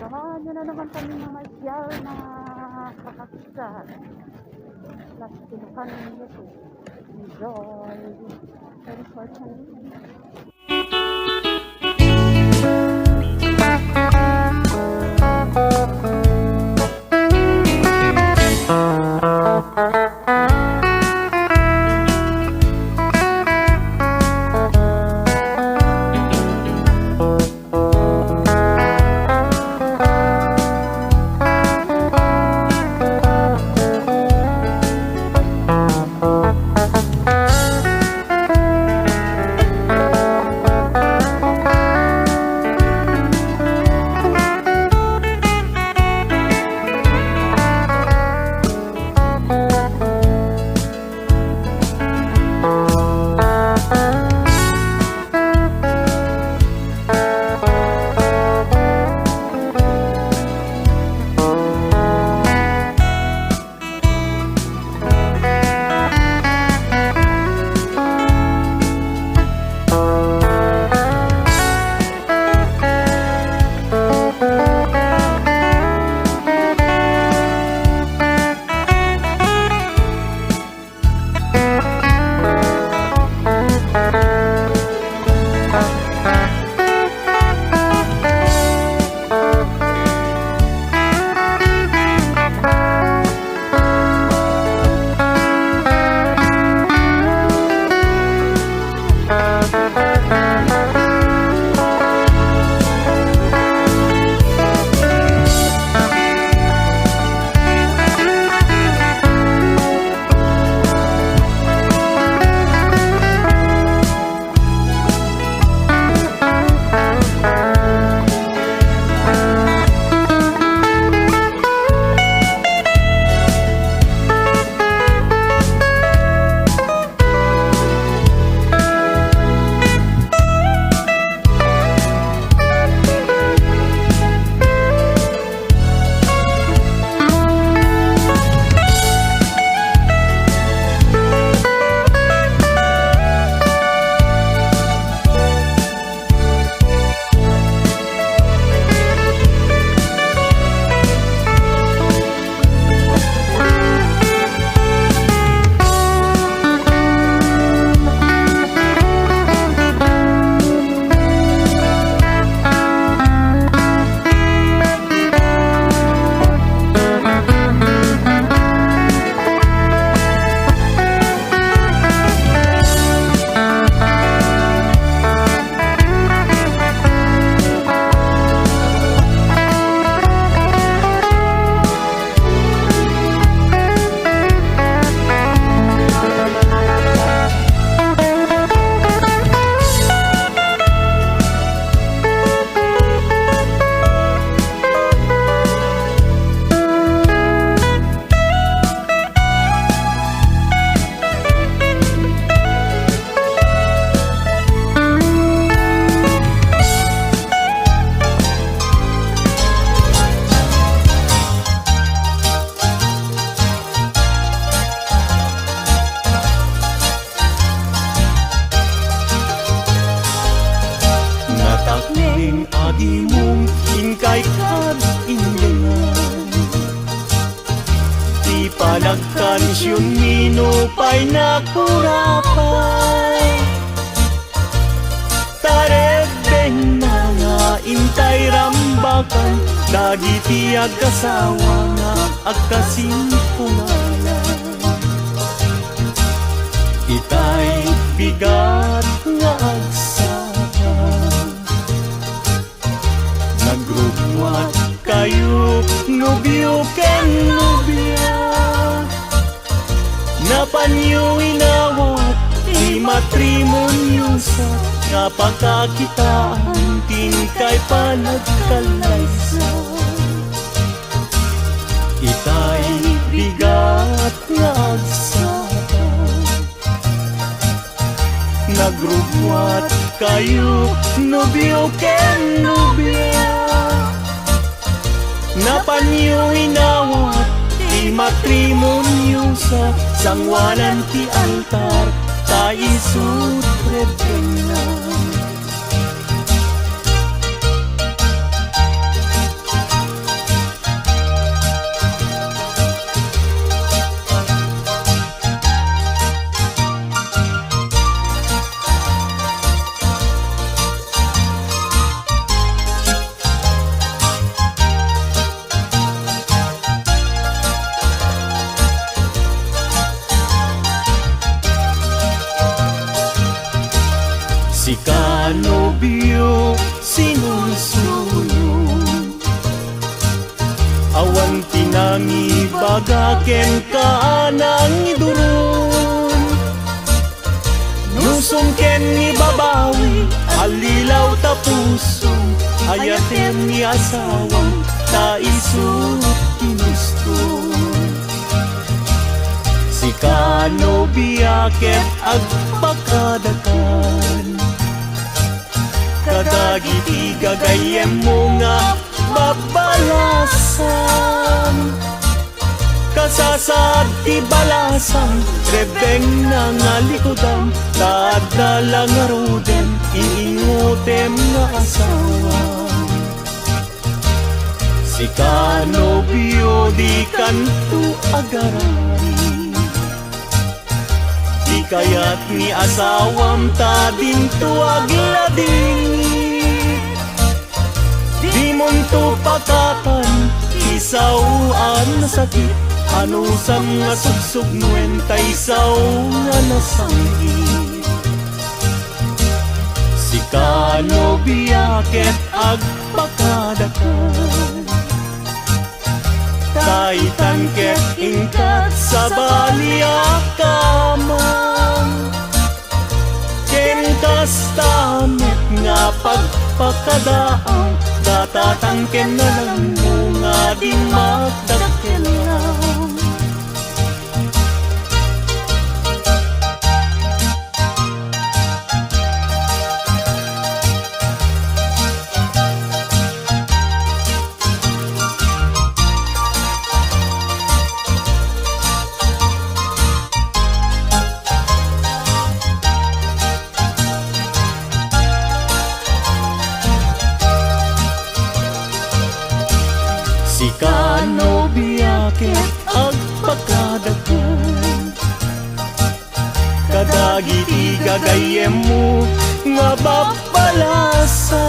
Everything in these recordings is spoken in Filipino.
Samahan nyo na naman kami na masyal na kakaksan. Plus, pinukan nyo ito. Enjoy! Thanks for tuning in. Adi mong ingkay kad indengan Di palagkansyon minupay na kurapay Tarebeng na nga intay rambakan Dagiti agkasawa nga agkasimpunalan Itay bigat nga agsakan Nagrugwat kayo nubyo ken nubya Napanyo inawat di matrimonyo sa Kapakakitaan tingkay panagkalaysa Itay bigat nga agsakan Nagrugwat kayo nubyo ken nubya Napanyo inawat di matrimonyo sa Sangwanan ti altar ta isut rebenan pagaken ka nang idurun. Nusong ken ni babawi, alilaw ta puso, ayaten ni asawang ta isut kinusto. Si kano biyaket agpakadakan, kadagiti gagayem mo nga babalasan. Kasasad ti balasan, rebeng na nga likodan, dadala nga ruden, iingutem nga asawa. Si kanobyo di kanto agarari, di kayat ni asawam ta dinto aglading. Di monto pakatan, isawaan na sakit, ano sam nga sugsug nuwenta isaw nga nasanggit. Si kano biyaket agpakadakan, kaitan ket ingkat sa baliakaman. Ken kastamet nga pagpakadaang, datatangken na lang mo nga di magdakelang. Si kano biyaket agpakadakan, kadagiti gagayem mo nga babalasan.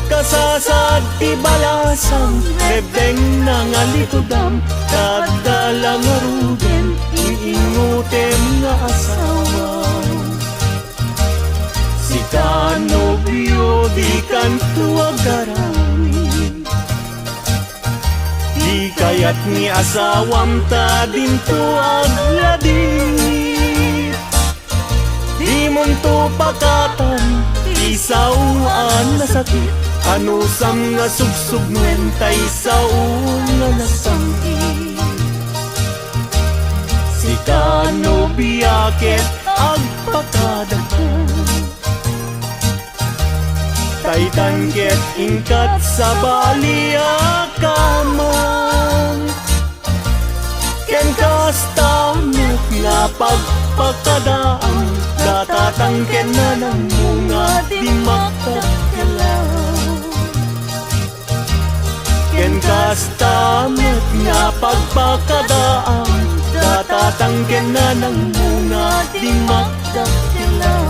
Kasasad ti balasang, rebeng na nga likudam, kadala nga ruden, iingutem nga asawa. Si kanobyo di kanto agarami, di kayat ni asawam ta dinto aglading. Di monto pakatan, isawaan na sakit, ano sam nga sugsug nuwenta isaw nga nasanggit. Si kano biyaket agpakadakan, kaitan ket ingkat sa baliakaman. Ken kastamet nga pagpakadaan, datatangken na ng mga di magkakalaw. Ken kastamet nga pagpakadaan, datatangken na ng mga di magkakalaw.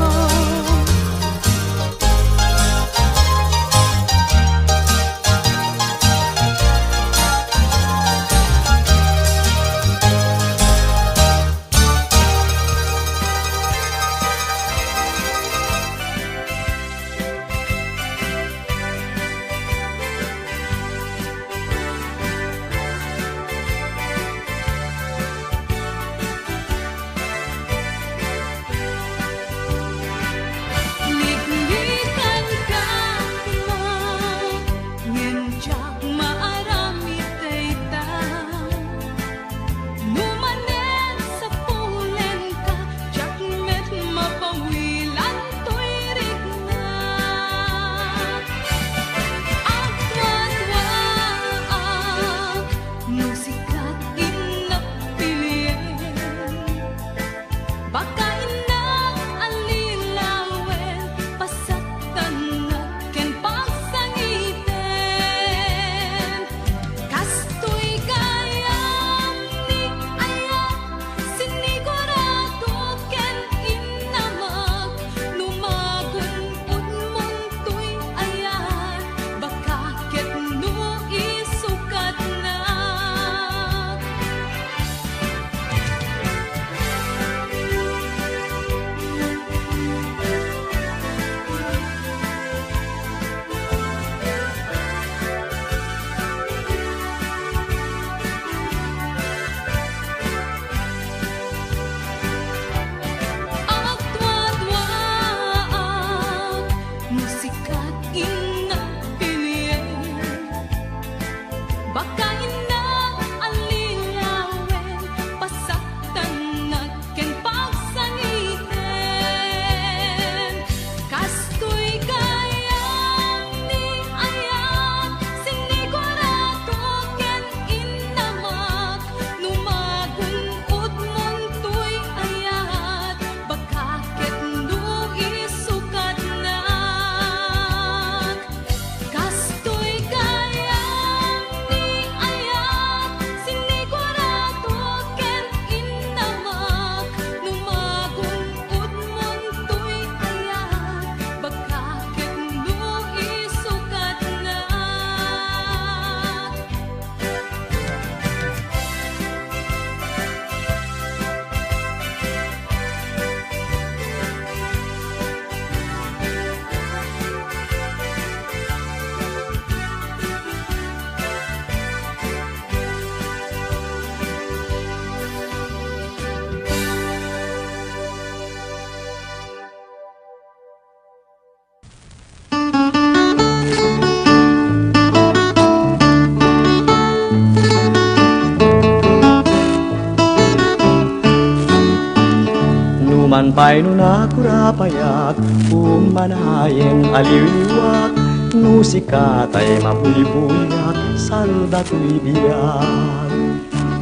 paino na kurapayak, umanayen aliwliwak, nusikat ay mabuybuyak, salda to'y biyak.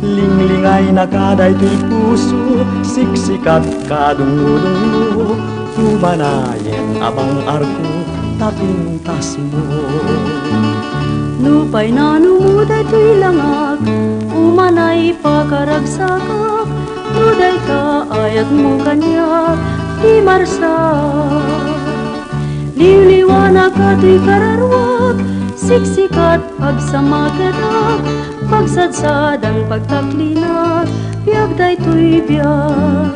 Linglingay na kaday to'y puso, siksikat kadungudunglo, umanayen abang arko, tapintas mo. Lupay na numuday to'y langak, umanay pakaragsakak, nuday ka ayat mo kanya, di marsak. Liwliwanag ka to'y kararwag, siksikat agsamakedak, pagsadsadan pagtaklinak, biyag day to'y biyag.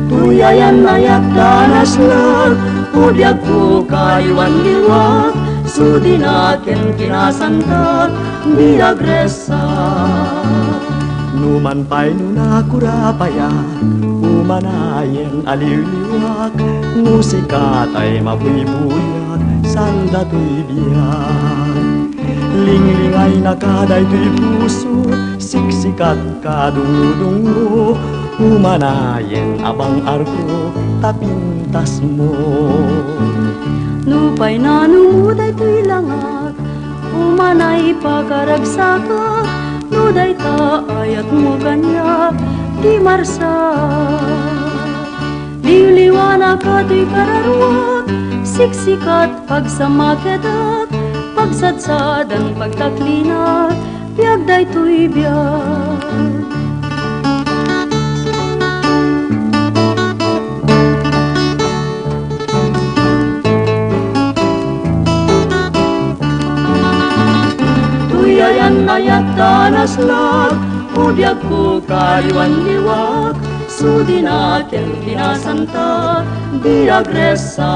Tuyayan ayak danas lang, udyag ko kayuan liwag, sudinakin kinasantak, biagresa. Numan pa'y nuna kurapayak, umanayen aliwliwak, musikat ay mabuybuyak, salda to'y biyak. Linglingay na kaday to'y puso, siksikat kadungudungo, umanayen abang arko, tapintas mo. Lupay na numuday to'y langak, umanay pakaragsakak, nuday ta ayat mo kanya, di marsak. Liwliwanag ka to'y kararwag, siksikat agsamakedak, pagsadsadan pagtaklinak, biyag day to'y biyag. Tuyayan ayat danas lag, udyag ko kayuan liwag, sudinakin kinasantak, biagresa.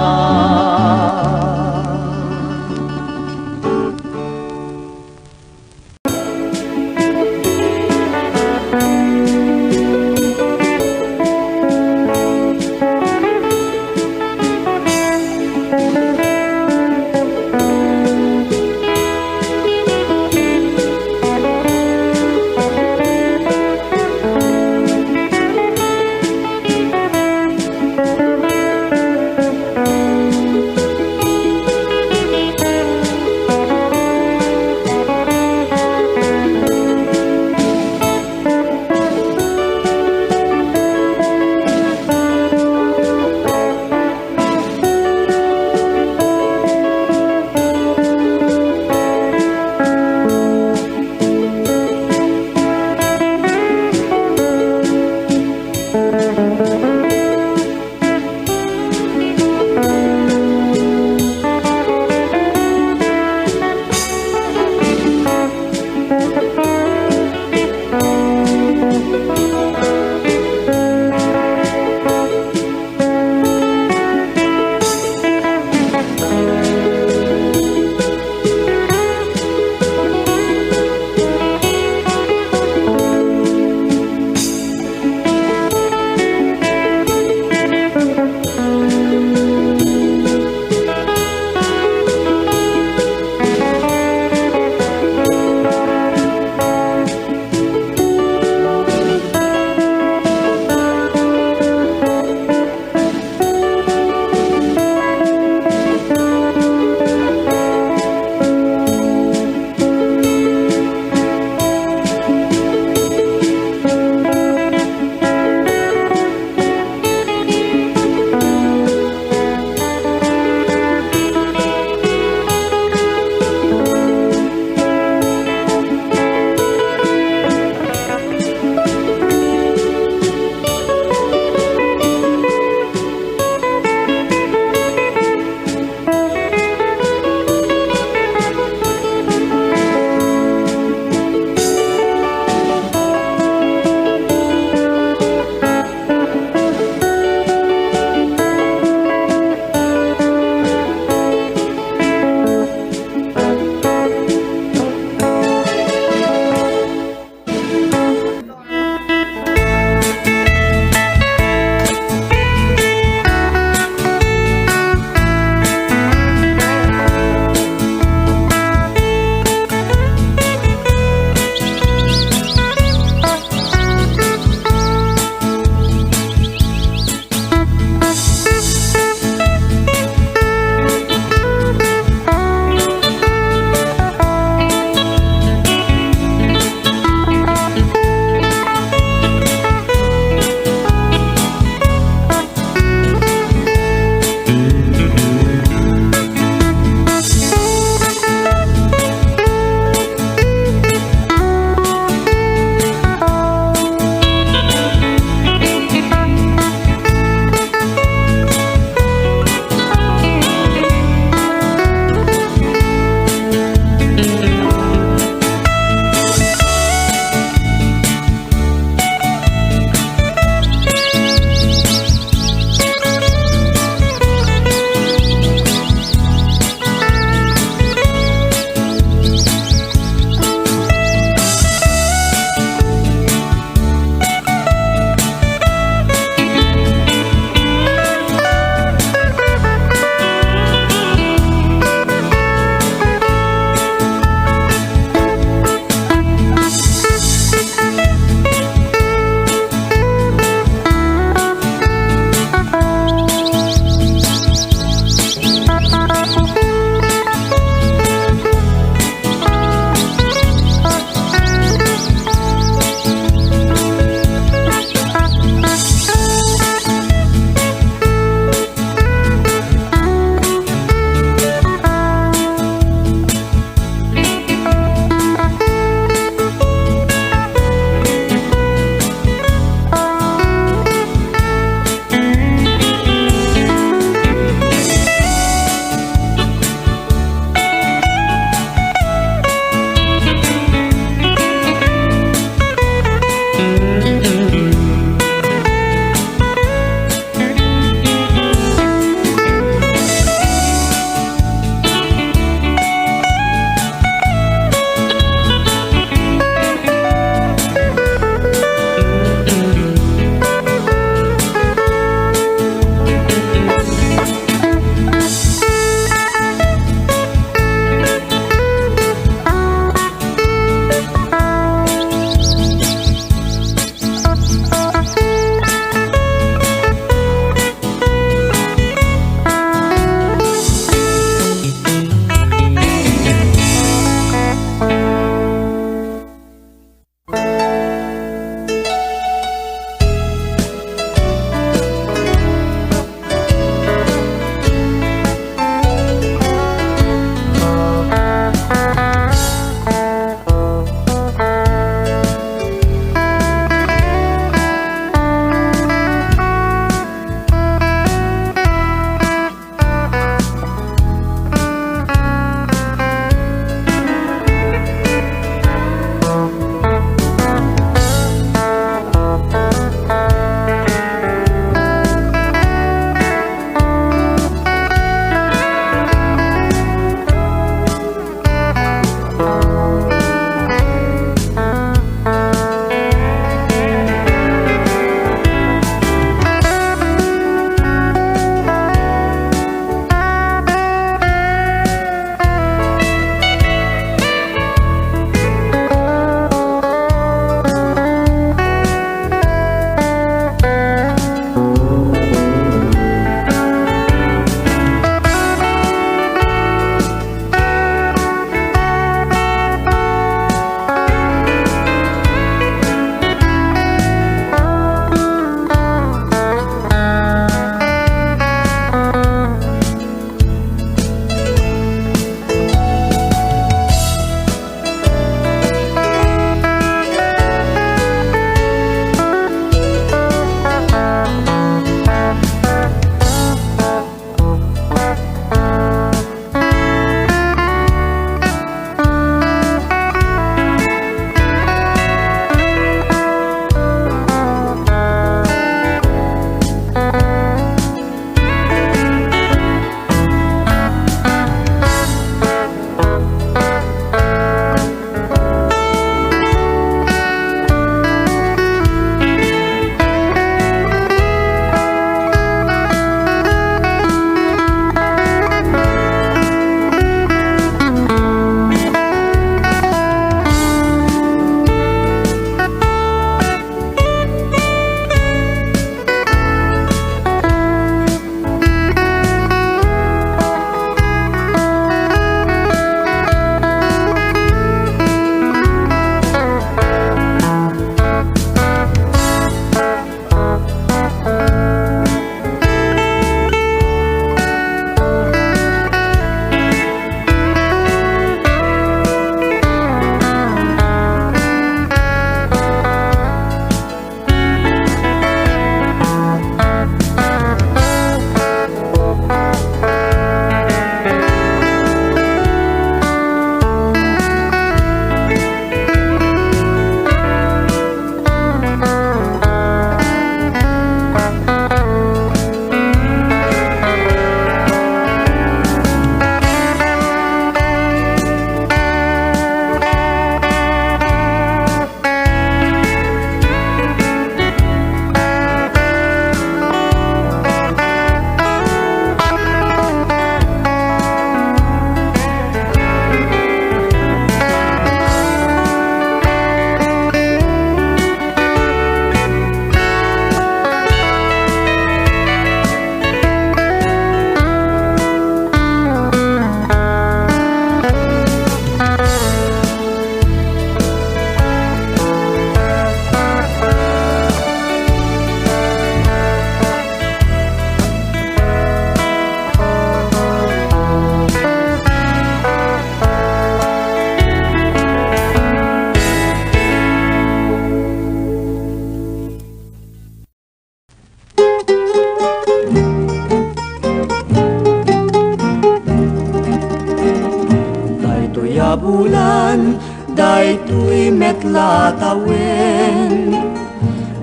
latawin.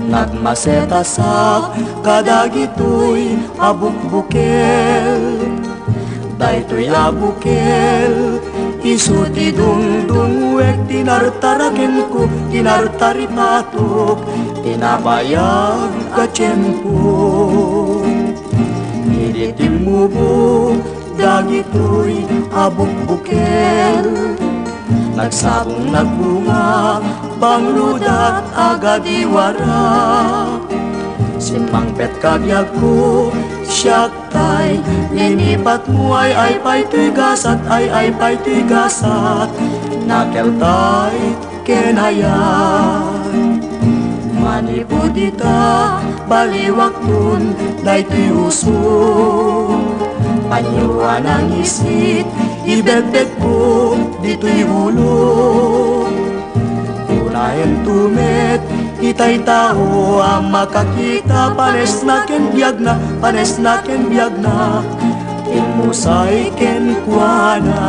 Nagmaseta sa kadagitoy abukbukel, daytoy abukel, isuti dungdungwek, tinartaraken ko, tinartaripatok, tinabayag ka tiyempo. Ilitim mo bu, dagitoy abukbukel, nagsabong nagbunga, bangludat agad iwara. Simpang pet kagyag ko, siyak tay, linipat mo ay pa'y tigasat, ay pa'y tigasat, nakel tay, kenayan. Manibudita, baliwak tun, daytoy uso, panyuan ang isit, ibebek ko, dito'y ulo. Unahin tumet, itay tao ang makakita, panes na ken biyag na, panes na ken biyag na, ilmusay ken kuana.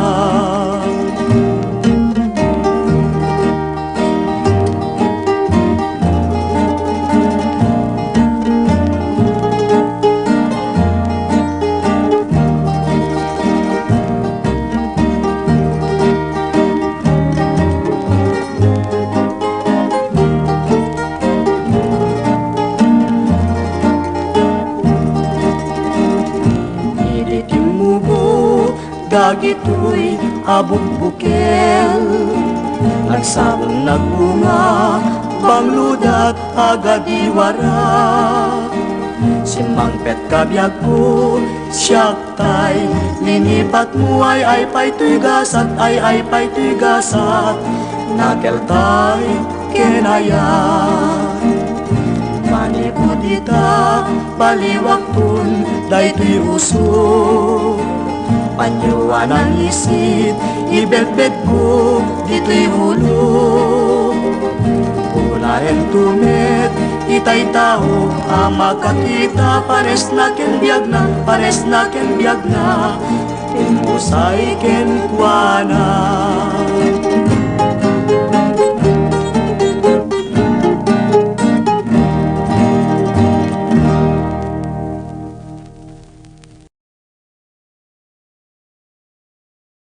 Dagitoy abukbukel, nagsabong nagbunga, bangludat agad iwara. Simbang pet kabyag ko, siyak tay, linipat mo ay pa'y tigasat, ay pa'y tigasat, nakel tay, kenayan. Manibudita, baliwak tun, daytoy uso, panyuan ang isit, ibedbed ko, dito'y ulo. Unahin tumet, itay tao, ang makakita, pares na ken biyag na, pares na ken biyag na, ilmusay ken kuana.